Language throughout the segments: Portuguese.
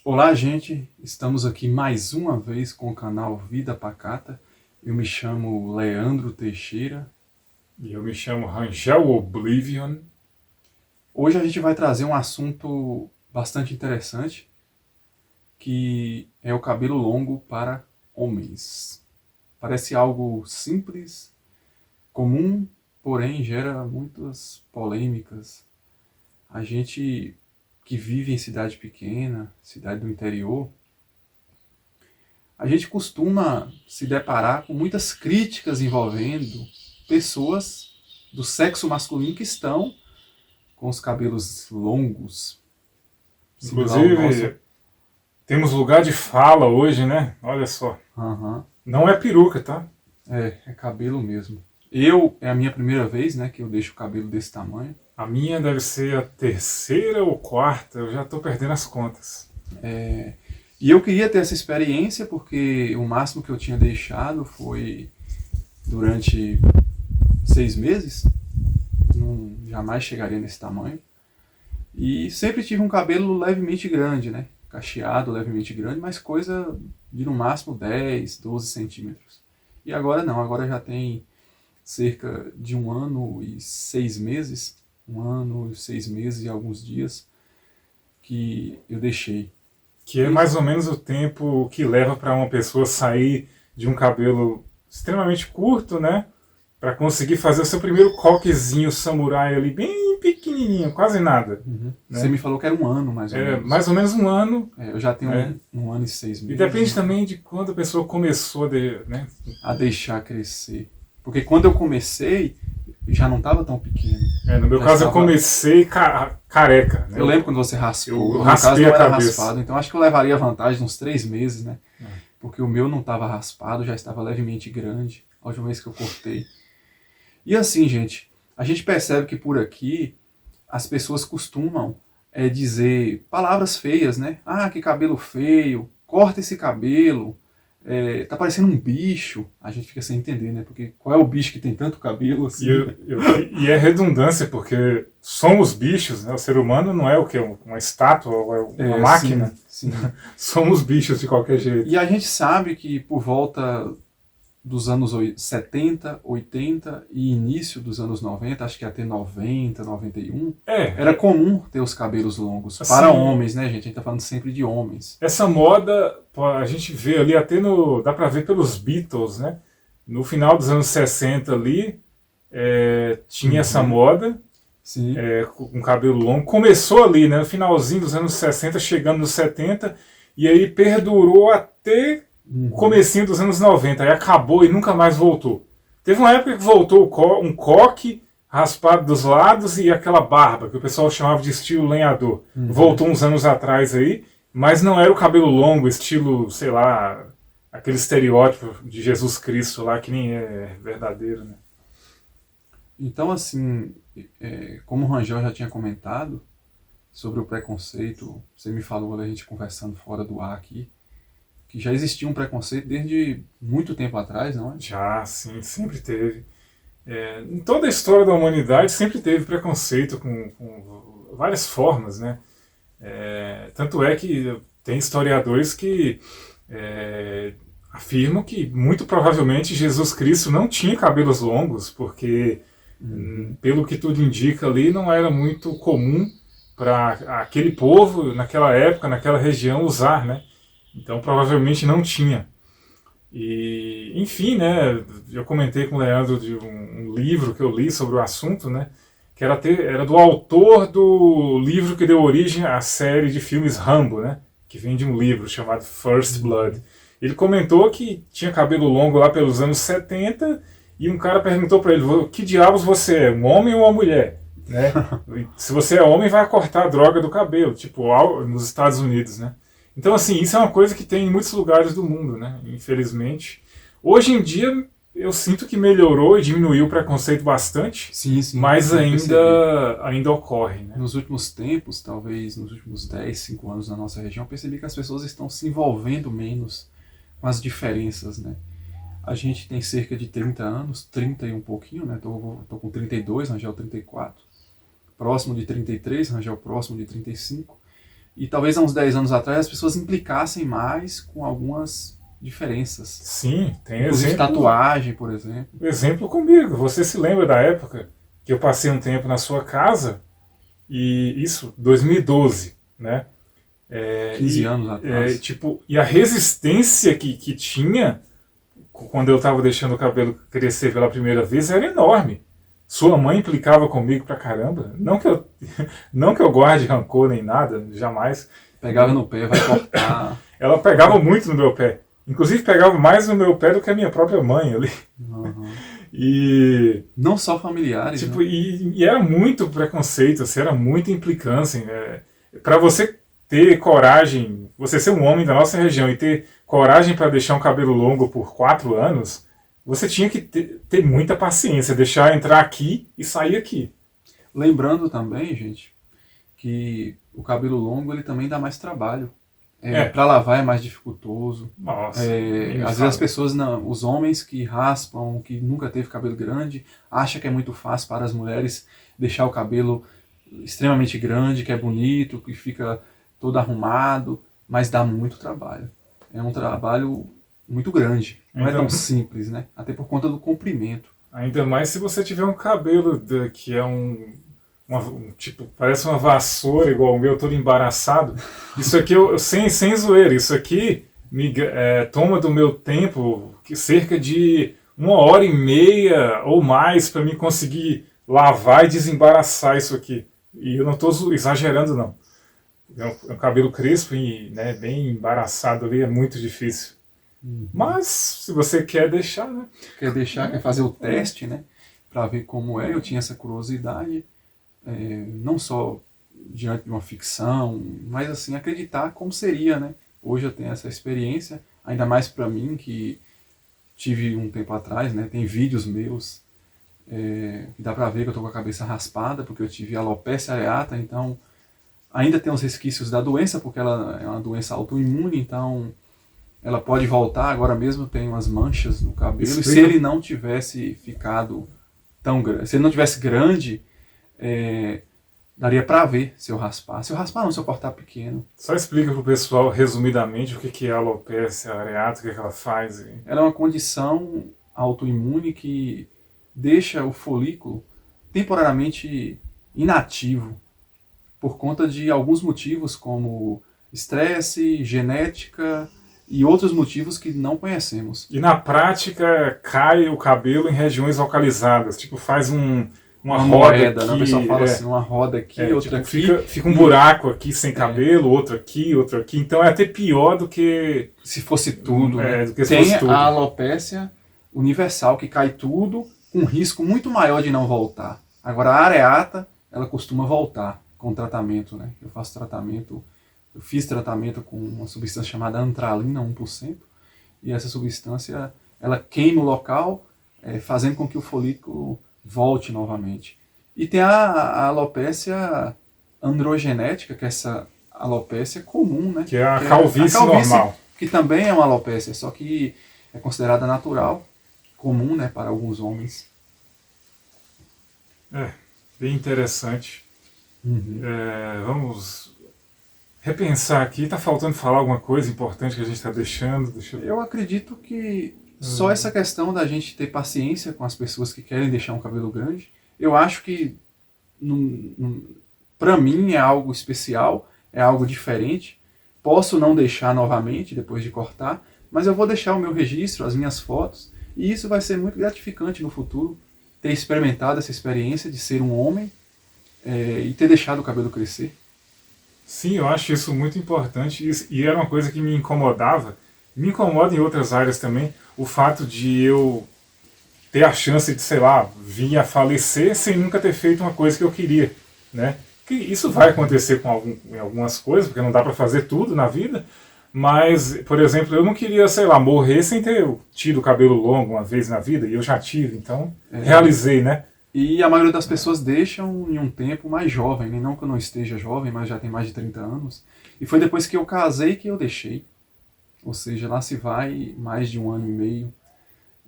Olá, gente! Estamos aqui mais uma vez com o canal Vida Pacata. Eu me chamo Leandro Teixeira. E eu me chamo Rangel Oblivion. Hoje a gente vai trazer um assunto bastante interessante, que é o cabelo longo para homens. Parece algo simples, comum, porém gera muitas polêmicas. A gente que vive em cidade pequena, cidade do interior, a gente costuma se deparar com muitas críticas envolvendo pessoas do sexo masculino que estão com os cabelos longos, similar ao nosso. Inclusive, temos lugar de fala hoje, né? Olha só. Aham. Não é peruca, tá? É cabelo mesmo. É a minha primeira vez, né, que eu deixo o cabelo desse tamanho. A minha deve ser a terceira ou quarta, eu já tô perdendo as contas. E eu queria ter essa experiência porque o máximo que eu tinha deixado foi durante 6 meses. Não, jamais chegaria nesse tamanho. E sempre tive um cabelo levemente grande, né? Cacheado, levemente grande, mas coisa de no máximo 10, 12 centímetros. E agora não, agora já tem cerca de 1 ano e 6 meses, 1 ano e 6 meses e alguns dias que eu deixei. Que é E, mais ou menos o tempo que leva para uma pessoa sair de um cabelo extremamente curto, né? Para conseguir fazer o seu primeiro coquezinho samurai ali, bem pequenininho, quase nada. Você Né? me falou que era 1 ano mais ou É menos. mais ou menos um ano. Eu já tenho É. um ano e seis E meses, depende então, também de quando a pessoa começou, né? a deixar crescer. Porque quando eu comecei, já não estava tão pequeno. No meu Já caso, eu estava. comecei careca. Né? Eu lembro quando você raspou. Eu No meu caso raspei não a era cabeça. raspado, então acho que eu levaria vantagem de uns 3 meses, né? Porque o meu não estava raspado, já estava levemente grande. A última vez que eu cortei. E assim, gente, a gente percebe que por aqui as pessoas costumam dizer palavras feias, né? Ah, que cabelo feio, corta esse cabelo, tá parecendo um bicho. A gente fica sem entender, né? Porque qual é o bicho que tem tanto cabelo E, assim? e é redundância, porque somos bichos, né? O ser humano não é o que? Uma estátua ou é uma máquina. Sim, sim. Somos bichos de qualquer jeito. E a gente sabe que por volta dos anos 70, 80 e início dos anos 90, acho que até 90, 91, era É, comum ter os cabelos longos. Para assim, homens, né, gente? A gente tá falando sempre de homens. essa moda a gente vê ali até no. Dá pra ver pelos Beatles, né? No final dos anos 60 ali, tinha essa moda. Sim. Com cabelo longo. Começou ali, né? No finalzinho dos anos 60, chegando nos 70, e aí perdurou até o comecinho dos anos 90. Aí acabou e nunca mais voltou. Teve uma época que voltou um coque raspado dos lados e aquela barba, que o pessoal chamava de estilo lenhador. Voltou uns anos atrás aí, mas não era o cabelo longo, estilo, sei lá, aquele estereótipo de Jesus Cristo lá, que nem é verdadeiro, né? Então, assim, como o Rangel já tinha comentado sobre o preconceito, você me falou, a gente conversando fora do ar aqui, que já existia um preconceito desde muito tempo atrás, não é? Já, sim, sempre teve. Em toda a história da humanidade sempre teve preconceito com várias formas, né? Tanto é que tem historiadores que afirmam que muito provavelmente Jesus Cristo não tinha cabelos longos, porque pelo que tudo indica ali não era muito comum para aquele povo naquela época, naquela região usar, né? Então provavelmente não tinha. E, enfim, né, eu comentei com o Leandro de um livro que eu li sobre o assunto, né, que era do autor do livro que deu origem à série de filmes Rambo, né, que vem de um livro chamado First Blood. Ele comentou que tinha cabelo longo lá pelos anos 70 e um cara perguntou para ele, que diabos você é, um homem ou uma mulher? Né? Se você é homem, vai cortar a droga do cabelo, tipo nos Estados Unidos, né? Então, assim, isso é uma coisa que tem em muitos lugares do mundo, né? Infelizmente. Hoje em dia, eu sinto que melhorou e diminuiu o preconceito bastante, Sim, sim, mas eu percebi. ainda ocorre, né? Nos últimos tempos, talvez nos últimos 10, 5 anos na nossa região, eu percebi que as pessoas estão se envolvendo menos com as diferenças, né? A gente tem cerca de 30 anos, 30 e um pouquinho, né? Tô com 32, Rangel 34, próximo de 33, Rangel próximo de 35. E talvez há uns 10 anos atrás as pessoas implicassem mais com algumas diferenças. Sim, tem Inclusive exemplo. tatuagem, por exemplo. Exemplo comigo. Você se lembra da época que eu passei um tempo na sua casa? E isso, 2012, né? 15 anos atrás. Tipo, e a resistência que tinha quando eu estava deixando o cabelo crescer pela primeira vez era enorme. Sua mãe implicava comigo pra caramba. Não que eu guarde rancor nem nada, jamais. Pegava no pé, vai cortar. Ela pegava muito no meu pé. Inclusive pegava mais no meu pé do que a minha própria mãe ali. Uhum. E Não só familiares, tipo, né? e era muito preconceito, assim, era muita implicância. Para você ter coragem, você ser um homem da nossa região e ter coragem para deixar um cabelo longo por 4 anos, você tinha que ter muita paciência, deixar entrar aqui e sair aqui. Lembrando também, gente, que o cabelo longo ele também dá mais trabalho. Para lavar é mais dificultoso. Nossa, Às vezes as pessoas, não, os homens que raspam, que nunca teve cabelo grande, acham que é muito fácil para as mulheres deixar o cabelo extremamente grande, que é bonito, que fica todo arrumado, mas dá muito trabalho. É um trabalho muito grande, não é tão simples, né? Até por conta do comprimento. Ainda mais se você tiver um cabelo que é tipo, parece uma vassoura igual o meu, todo embaraçado. Isso aqui, sem zoeira, isso aqui toma do meu tempo cerca de 1h30 ou mais para mim conseguir lavar e desembaraçar isso aqui. E eu não estou exagerando, não. É um cabelo crespo e, né, bem embaraçado ali, é muito difícil. Mas, se você quer deixar, né? Quer fazer o teste, né? Para ver como é, eu tinha essa curiosidade. Não só diante de uma ficção, mas assim, acreditar como seria, né? Hoje eu tenho essa experiência, ainda mais para mim, que tive um tempo atrás, né? Tem vídeos meus, que dá para ver que eu tô com a cabeça raspada, porque eu tive alopecia areata, então ainda tem os resquícios da doença, porque ela é uma doença autoimune, então ela pode voltar. Agora mesmo tem umas manchas no cabelo, e se ele não tivesse ficado tão grande, se ele não tivesse grande, daria para ver se eu raspar. Se eu raspar não, se eu cortar pequeno. Só explica pro pessoal, resumidamente, o que é a alopecia areata, o que ela faz. Ela é uma condição autoimune que deixa o folículo temporariamente inativo, por conta de alguns motivos, como estresse, genética e outros motivos que não conhecemos. E na prática, cai o cabelo em regiões localizadas, tipo, faz uma roda moeda, aqui, né? O pessoal fala assim, uma roda aqui, outra tipo, aqui. fica um buraco aqui sem cabelo, outro aqui. Então é até pior do que... Se fosse tudo. Né? Do que se Tem fosse tudo. a alopécia universal, que cai tudo, com risco muito maior de não voltar. Agora a areata, ela costuma voltar com tratamento, né? Eu fiz tratamento com uma substância chamada antralina 1%, e essa substância, ela queima o local, fazendo com que o folículo volte novamente. E tem a alopécia androgenética, que é essa alopécia comum, né? Que é a calvície normal. Que também é uma alopécia, só que é considerada natural, comum, né, para alguns homens. Bem interessante. Vamos repensar aqui. Está faltando falar alguma coisa importante que a gente está deixando? Eu acredito que só essa questão da gente ter paciência com as pessoas que querem deixar um cabelo grande, eu acho que para mim é algo especial, é algo diferente. Posso não deixar novamente depois de cortar, mas eu vou deixar o meu registro, as minhas fotos, e isso vai ser muito gratificante no futuro, ter experimentado essa experiência de ser um homem e ter deixado o cabelo crescer. Sim, eu acho isso muito importante, e era uma coisa que me incomodava. Me incomoda em outras áreas também, o fato de eu ter a chance de, sei lá, vir a falecer sem nunca ter feito uma coisa que eu queria, né? Que isso vai acontecer em algumas coisas, porque não dá para fazer tudo na vida, mas, por exemplo, eu não queria, sei lá, morrer sem ter tido o cabelo longo uma vez na vida, e eu já tive, então realizei, né? E a maioria das pessoas deixam em um tempo mais jovem, né? Não que eu não esteja jovem, mas já tem mais de 30 anos. E foi depois que eu casei que eu deixei. Ou seja, lá se vai mais de 1 ano e meio.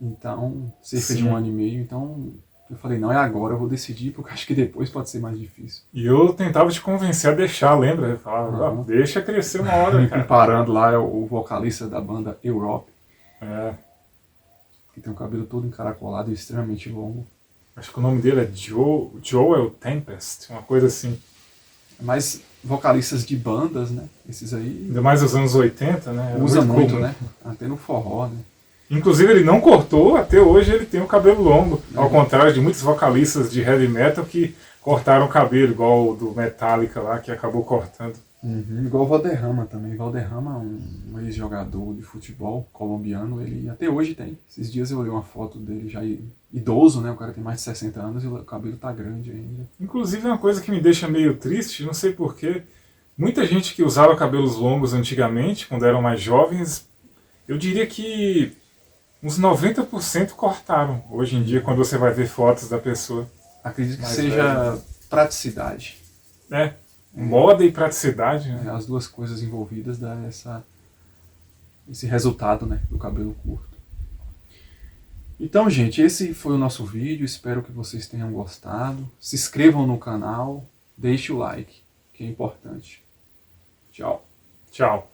Então, cerca de 1 ano e meio. Então, Eu falei, não, é agora, eu vou decidir, porque acho que depois pode ser mais difícil. E eu tentava te convencer a deixar, lembra? Eu falava, Uhum. deixa crescer uma hora, Me cara. comparando lá, é o vocalista da banda Europe, É, que tem o cabelo todo encaracolado e extremamente longo. acho que o nome dele é Joel Tempest, uma coisa assim. Mas vocalistas de bandas, né? Esses aí Ainda mais nos anos 80, né? Era usa muito, comum. né? Até no forró, né? Inclusive ele não cortou, até hoje ele tem o cabelo longo. Ao contrário de muitos vocalistas de heavy metal que cortaram o cabelo, igual o do Metallica lá, que acabou cortando. Uhum. Igual o Valderrama também. Valderrama, um ex-jogador de futebol colombiano, ele até hoje tem. Esses dias eu olhei uma foto dele já idoso, né? O cara tem mais de 60 anos e o cabelo tá grande ainda. Inclusive é uma coisa que me deixa meio triste, não sei porquê. Muita gente que usava cabelos longos antigamente, quando eram mais jovens, eu diria que uns 90% cortaram. Hoje em dia, quando você vai ver fotos da pessoa. Acredito que Mais seja velho. praticidade. É, moda e praticidade, né? As duas coisas envolvidas dá esse resultado, né? Do cabelo curto. Então, gente, esse foi o nosso vídeo. Espero que vocês tenham gostado. Se inscrevam no canal, deixe o like, que é importante. Tchau. Tchau.